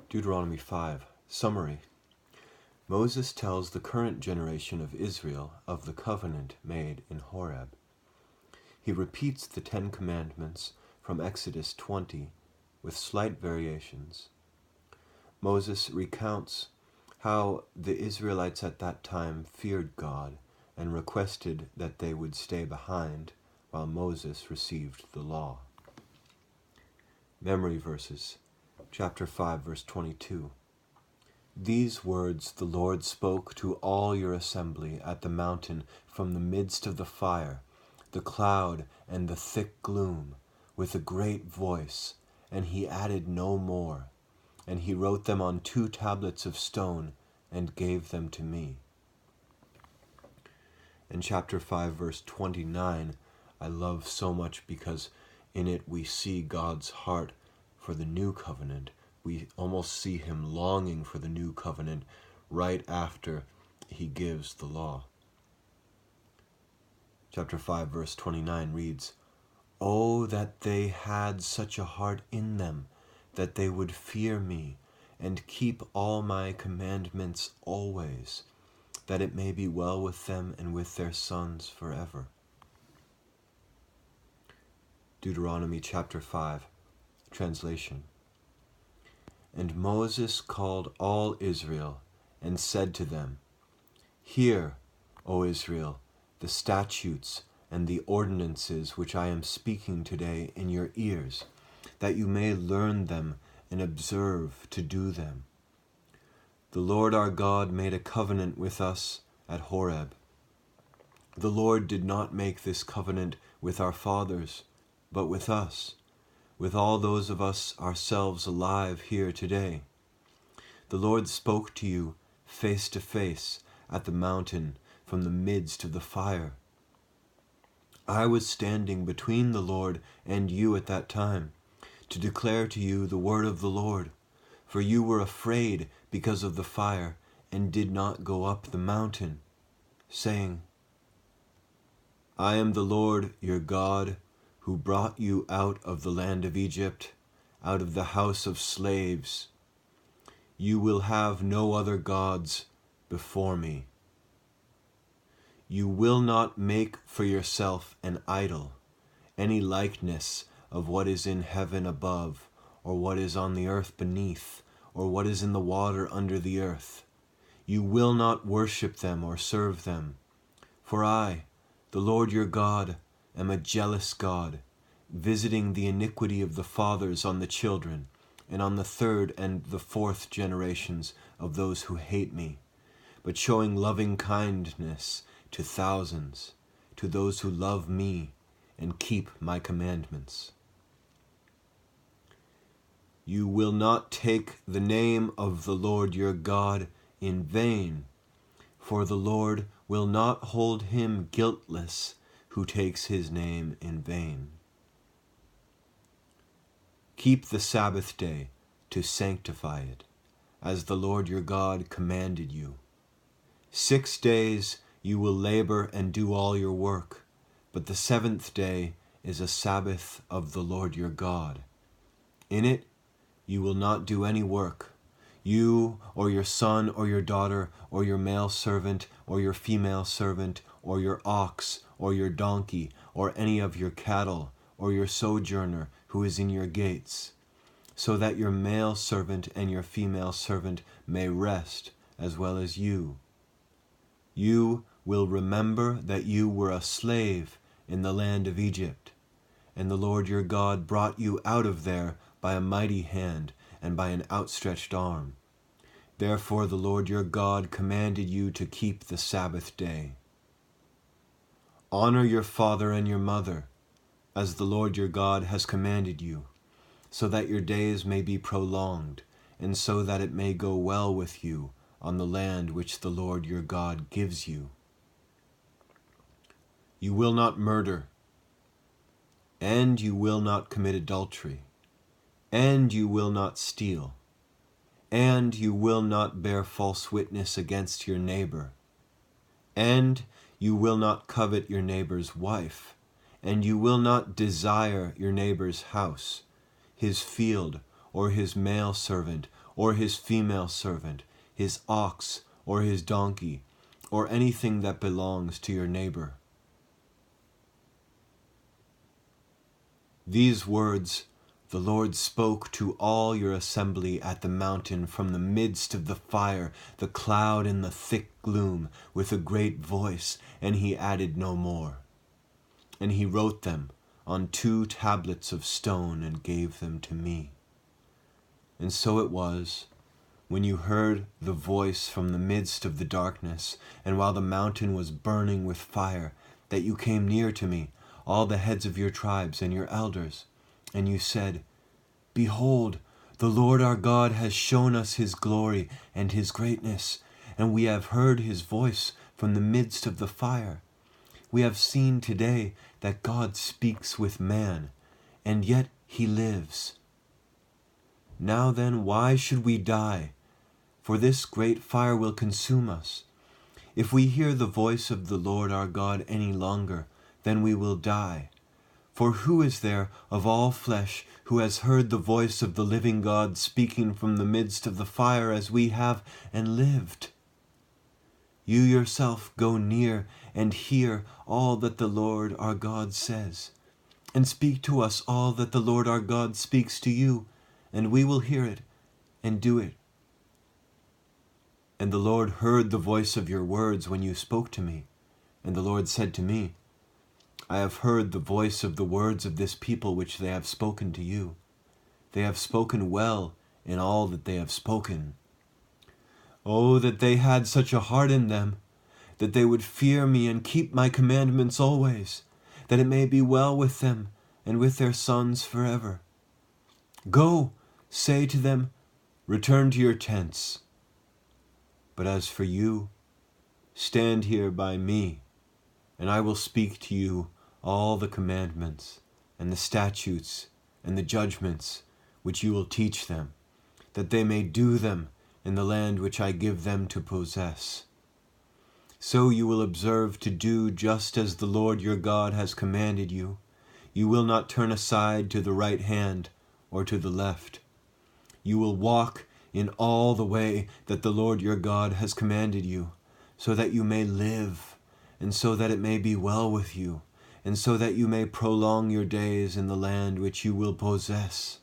Deuteronomy 5. Summary. Moses tells the current generation of Israel of the covenant made in Horeb. He repeats the 10 Commandments from Exodus 20 with slight variations. Moses recounts how the Israelites at that time feared God and requested that they would stay behind while Moses received the law. Memory verses. Chapter 5, verse 22. These words the Lord spoke to all your assembly at the mountain from the midst of the fire, the cloud, and the thick gloom, with a great voice, and he added no more. And he wrote them on 2 tablets of stone and gave them to me. And chapter 5, verse 29, I love so much because in it we see God's heart for the new covenant. We almost see him longing for the new covenant right after he gives the law. Chapter 5, verse 29 reads, "Oh, that they had such a heart in them, that they would fear me and keep all my commandments always, that it may be well with them and with their sons forever." Deuteronomy chapter 5, translation. And Moses called all Israel and said to them, "Hear, O Israel, the statutes and the ordinances which I am speaking today in your ears, that you may learn them and observe to do them. The Lord our God made a covenant with us at Horeb. The Lord did not make this covenant with our fathers, but with us, with all those of us ourselves alive here today. The Lord spoke to you face to face at the mountain from the midst of the fire. I was standing between the Lord and you at that time, to declare to you the word of the Lord, for you were afraid because of the fire and did not go up the mountain, saying, I am the Lord your God, who brought you out of the land of Egypt, out of the house of slaves. You will have no other gods before me. You will not make for yourself an idol, any likeness of what is in heaven above, or what is on the earth beneath, or what is in the water under the earth. You will not worship them or serve them. For I, the Lord your God, am a jealous God, visiting the iniquity of the fathers on the children, and on the 3rd and the 4th generations of those who hate me, but showing loving kindness to thousands, to those who love me and keep my commandments. You will not take the name of the Lord your God in vain, for the Lord will not hold him guiltless who takes his name in vain. Keep the Sabbath day to sanctify it, as the Lord your God commanded you. 6 days you will labor and do all your work, but the 7th day is a Sabbath of the Lord your God. In it you will not do any work, you or your son or your daughter or your male servant or your female servant or your ox or your donkey or any of your cattle or your sojourner who is in your gates, so that your male servant and your female servant may rest as well as you. You will remember that you were a slave in the land of Egypt, and the Lord your God brought you out of there by a mighty hand and by an outstretched arm. Therefore the Lord your God commanded you to keep the Sabbath day. Honor your father and your mother, as the Lord your God has commanded you, so that your days may be prolonged, and so that it may go well with you on the land which the Lord your God gives you. You will not murder, and you will not commit adultery, and you will not steal, and you will not bear false witness against your neighbor, and you will not covet your neighbor's wife, and you will not desire your neighbor's house, his field, or his male servant, or his female servant, his ox or his donkey, or anything that belongs to your neighbor. These words the Lord spoke to all your assembly at the mountain from the midst of the fire, the cloud, and the thick gloom, with a great voice, and he added no more. And he wrote them on 2 tablets of stone and gave them to me. And so it was, when you heard the voice from the midst of the darkness, and while the mountain was burning with fire, that you came near to me, all the heads of your tribes and your elders, and you said, Behold, the Lord our God has shown us his glory and his greatness, and we have heard his voice from the midst of the fire. We have seen today that God speaks with man, and yet he lives. Now then, why should we die? For this great fire will consume us. If we hear the voice of the Lord our God any longer, then we will die. For who is there of all flesh who has heard the voice of the living God speaking from the midst of the fire as we have, and lived? You yourself go near and hear all that the Lord our God says, and speak to us all that the Lord our God speaks to you, and we will hear it and do it. And the Lord heard the voice of your words when you spoke to me. And the Lord said to me, I have heard the voice of the words of this people which they have spoken to you. They have spoken well in all that they have spoken. Oh, that they had such a heart in them, that they would fear me and keep my commandments always, that it may be well with them and with their sons forever. Go, say to them, return to your tents. But as for you, stand here by me, and I will speak to you all the commandments and the statutes and the judgments which you will teach them, that they may do them in the land which I give them to possess. So you will observe to do just as the Lord your God has commanded you. You will not turn aside to the right hand or to the left. You will walk in all the way that the Lord your God has commanded you, so that you may live, and so that it may be well with you, and so that you may prolong your days in the land which you will possess.